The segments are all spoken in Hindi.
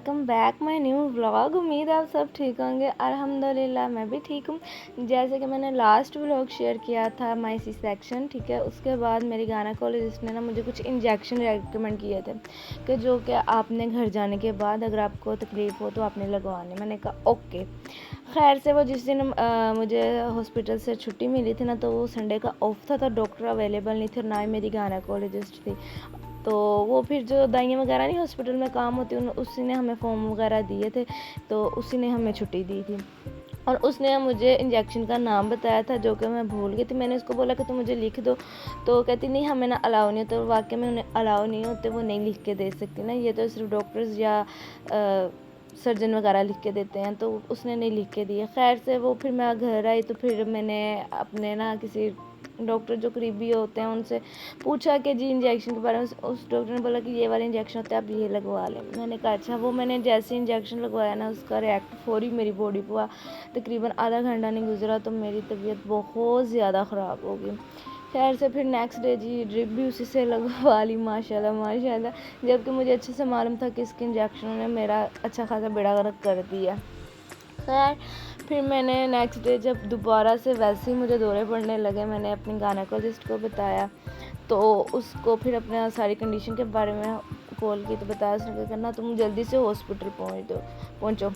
Welcome back my new vlog. उम्मीद है आप सब ठीक होंगे। अल्हम्दुलिल्लाह मैं भी ठीक हूँ। जैसे कि मैंने लास्ट व्लॉग शेयर किया था माय सी सेक्शन, ठीक है, उसके बाद मेरी गायनेकोलॉजिस्ट ने ना मुझे कुछ इंजेक्शन रेकमेंड किए थे कि जो कि आपने घर जाने के बाद अगर आपको तकलीफ़ हो तो आपने लगवाने। मैंने कहा ओके। खैर से वो जिस दिन मुझे हॉस्पिटल से छुट्टी मिली थी ना, तो वो संडे का ऑफ था, तो डॉक्टर अवेलेबल नहीं थे और ना ही मेरी गायनेकोलॉजिस्ट थी। तो वो फिर जो दवाइयाँ वगैरह नहीं हॉस्पिटल में काम होती उसी ने हमें फॉर्म वगैरह दिए थे, तो उसी ने हमें छुट्टी दी थी। और उसने मुझे इंजेक्शन का नाम बताया था जो कि मैं भूल गई थी। मैंने उसको बोला कि तुम मुझे लिख दो, तो कहती नहीं हमें ना अलाउ नहीं होता। तो वाकई में उन्हें अलाउ नहीं होते, वो नहीं लिख के दे सकती ना, ये तो सिर्फ डॉक्टर्स या सर्जन वगैरह लिख के देते हैं, तो उसने नहीं लिख के दिए। खैर से वो फिर मैं घर आई तो फिर मैंने अपने ना किसी डॉक्टर जो करीबी होते हैं उनसे पूछा कि जी इंजेक्शन के बारे में। उस डॉक्टर ने बोला कि ये वाला इंजेक्शन होता है, आप ये लगवा लें। मैंने कहा अच्छा। वो मैंने जैसे इंजेक्शन लगवाया ना, उसका रिएक्ट फौरी मेरी बॉडी पर हुआ। तकरीबन आधा घंटा नहीं गुजरा तो मेरी तबीयत बहुत ज़्यादा ख़राब हो गई। खैर से फिर नेक्स्ट डे जी ड्रिप भी उसी से लगवा ली, माशाल्लाह माशाल्लाह। जबकि मुझे अच्छे से मालूम था कि इसके इंजेक्शनों ने मेरा अच्छा खासा बेड़ा गर्क कर दिया। खैर फिर मैंने नेक्स्ट डे जब दोबारा से वैसे ही मुझे दौरे पड़ने लगे, मैंने अपनी गायनेकोलॉजिस्ट को बताया, तो उसको फिर अपने सारी कंडीशन के बारे में कॉल की, तो बताया उसने क्या करना, तुम जल्दी से हॉस्पिटल पहुँचो।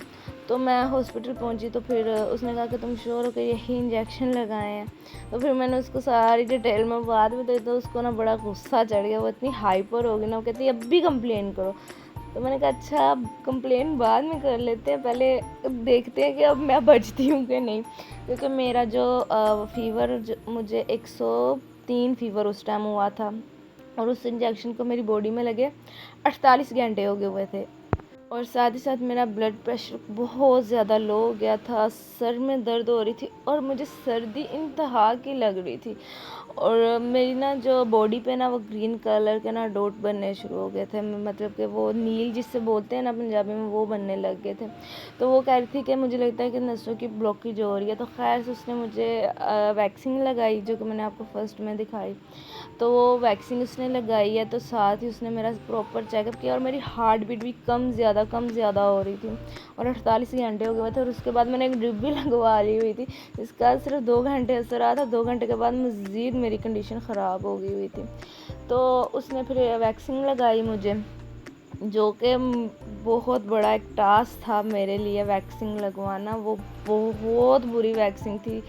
तो मैं हॉस्पिटल पहुँची तो फिर उसने कहा कि तुम श्योर हो कि यही इंजेक्शन लगाए हैं। तो फिर मैंने उसको सारी डिटेल में बात बताई, तो उसको ना बड़ा गुस्सा चढ़ गया। वो इतनी हाइपर हो गई ना, वो कहती अब भी कंप्लेन करो। तो मैंने कहा अच्छा कंप्लेन बाद में कर लेते हैं, पहले देखते हैं कि अब मैं बचती हूँ कि नहीं। क्योंकि मेरा जो फ़ीवर मुझे 103 फ़ीवर उस टाइम हुआ था, और उस इंजेक्शन को मेरी बॉडी में लगे 48 घंटे हो गए हुए थे। और साथ ही साथ मेरा ब्लड प्रेशर बहुत ज़्यादा लो हो गया था, सर में दर्द हो रही थी और मुझे सर्दी इंतहा की लग रही थी। और मेरी ना जो बॉडी पे ना वो ग्रीन कलर के ना डॉट बनने शुरू हो गए थे, मतलब कि वो नील जिससे बोलते हैं ना पंजाबी में, वो बनने लग गए थे। तो वो कह रही थी कि मुझे लगता है कि नसों की ब्लॉकेज हो रही है। तो खैर से उसने मुझे वैक्सीन लगाई जो कि मैंने आपको फर्स्ट में दिखाई। तो वो वैक्सीन उसने लगाई है, तो साथ ही उसने मेरा प्रॉपर चेकअप किया और मेरी हार्ट बीट भी कम ज़्यादा हो रही थी और 48 घंटे हो गए थे। और उसके बाद मैंने एक ड्रिप भी लगवा ली हुई थी, जिसका सिर्फ 2 घंटे असर रहा था। 2 घंटे के बाद मज़ीद मेरी कंडीशन ख़राब हो गई हुई थी। तो उसने फिर वैक्सीन लगाई मुझे, जो कि बहुत बड़ा एक टास्क था मेरे लिए वैक्सीन लगवाना। वो बहुत बुरी वैक्सीन थी।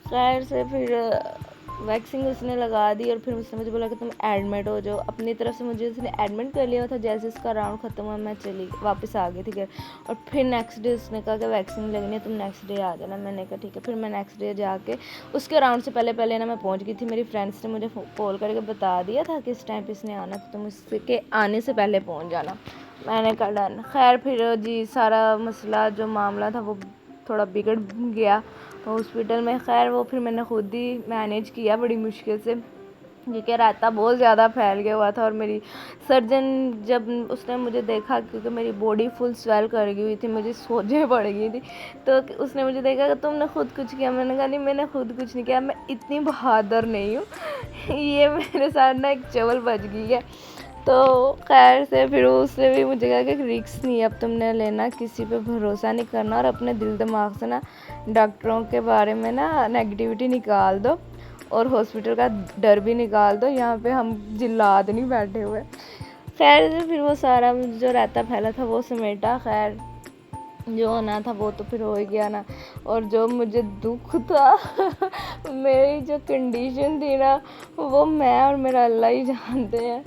खैर से फिर वैक्सीन उसने लगा दी और फिर उसने मुझे बोला कि तुम एडमिट हो जाओ। अपनी तरफ से मुझे उसने एडमिट कर लिया था। जैसे उसका राउंड ख़त्म हुआ मैं वापस आ गई थी घर। और फिर नेक्स्ट डे उसने कहा कि वैक्सीन लगनी है, तुम नेक्स्ट डे आ जाना। मैंने कहा ठीक है। फिर मैं नेक्स्ट डे जाके उसके राउंड से पहले ना मैं पहुँच गई थी। मेरी फ्रेंड्स ने मुझे कॉल करके बता दिया था कि इस टाइम पर इसने आना, तो तुम उसके आने से पहले पहुँच जाना। मैंने कहा डन। खैर फिर जी सारा मसला जो मामला था वो थोड़ा बिगड़ गया हॉस्पिटल में। खैर वो फिर मैंने खुद ही मैनेज किया बड़ी मुश्किल से, क्योंकि रायता बहुत ज़्यादा फैल गया हुआ था। और मेरी सर्जन जब उसने मुझे देखा, क्योंकि मेरी बॉडी फुल स्वेल कर गई हुई थी, मुझे सोजने पड़ गई थी, तो उसने मुझे देखा कि तुमने खुद कुछ किया। मैंने कहा नहीं मैंने खुद कुछ नहीं किया, मैं इतनी बहादुर नहीं हूँ। ये मेरे साथ ना एक चवल बच गई है। तो खैर से फिर उसने भी मुझे कहा कि रिस्क नहीं अब तुमने लेना, किसी पे भरोसा नहीं करना और अपने दिल दिमाग से ना डॉक्टरों के बारे में ना नेगेटिविटी निकाल दो और हॉस्पिटल का डर भी निकाल दो। यहाँ पे हम जिल्लाद नहीं बैठे हुए। खैर से फिर वो सारा जो रायता फैला था वो समेटा। खैर जो होना था वो तो फिर हो ही गया ना। और जो मुझे दुख था मेरी जो कंडीशन थी ना, वो मैं और मेरा अल्लाह ही जानते हैं।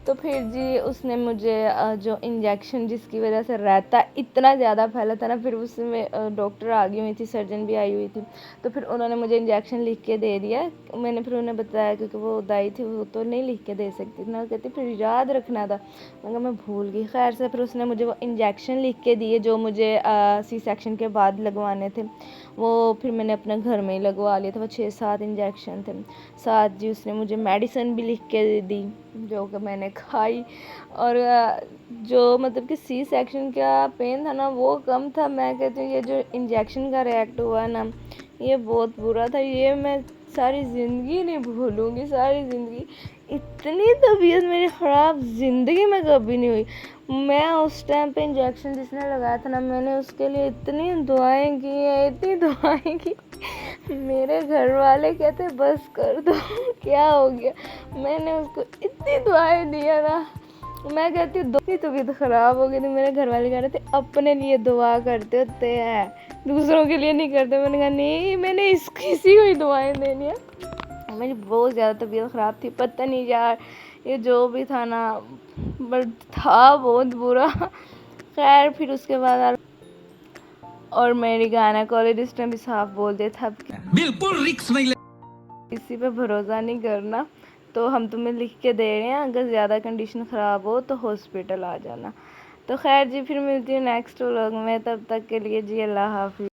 तो फिर जी उसने मुझे जो इंजेक्शन जिसकी वजह से रायता इतना ज़्यादा फैला था ना, फिर उसमें डॉक्टर आ गई हुई थी, सर्जन भी आई हुई थी। तो फिर उन्होंने मुझे इंजेक्शन लिख के दे दिया। मैंने फिर उन्हें बताया, क्योंकि वो दाई थी वो तो नहीं लिख के दे सकती थी ना, कहती फिर याद रखना था। मैं भूल गई। खैर से फिर उसने मुझे वो इंजेक्शन लिख के दिए जो मुझे सी सेक्शन के बाद लगवाने थे। वो फिर मैंने अपने घर में ही लगवा लिए थे। वो 6-7 इंजेक्शन थे। साथ जी उसने मुझे मेडिसिन भी लिख के दी जो कि मैंने खाई। और जो मतलब कि सी सेक्शन का पेन था ना वो कम था। मैं कहती हूँ ये जो इंजेक्शन का रिएक्ट हुआ ना, ये बहुत बुरा था। ये मैं सारी ज़िंदगी नहीं भूलूँगी, सारी ज़िंदगी। इतनी तबीयत मेरी ख़राब ज़िंदगी में कभी नहीं हुई। मैं उस टाइम पे इंजेक्शन जिसने लगाया था ना, मैंने उसके लिए इतनी दुआएं की हैं, इतनी दुआएं की। मेरे घर वाले कहते बस कर दो क्या हो गया। मैंने उसको इतनी दुआएं दी है ना, मैं कहती हूँ इतनी तबीयत ख़राब हो गई थी। मेरे घर वाले कह रहे थे अपने लिए दुआ करते होते हैं, दूसरों के लिए नहीं करते। मैंने कहा नहीं, मैंने किसी को ही दुआएं देनी है। मेरी बहुत ज़्यादा तबीयत ख़राब थी, पता नहीं यार ये जो भी था ना, बट था बहुत बुरा। खैर फिर उसके बाद और मेरी गायनेकोलॉजिस्ट ने भी साफ बोल दिया था बिल्कुल रिक्स नहीं किसी पे भरोसा नहीं करना, तो हम तुम्हें लिख के दे रहे हैं, अगर ज़्यादा कंडीशन ख़राब हो तो हॉस्पिटल आ जाना। तो खैर जी, फिर मिलती हूँ नेक्स्ट व्लॉग में, तब तक के लिए जी अल्लाह हाफिज़।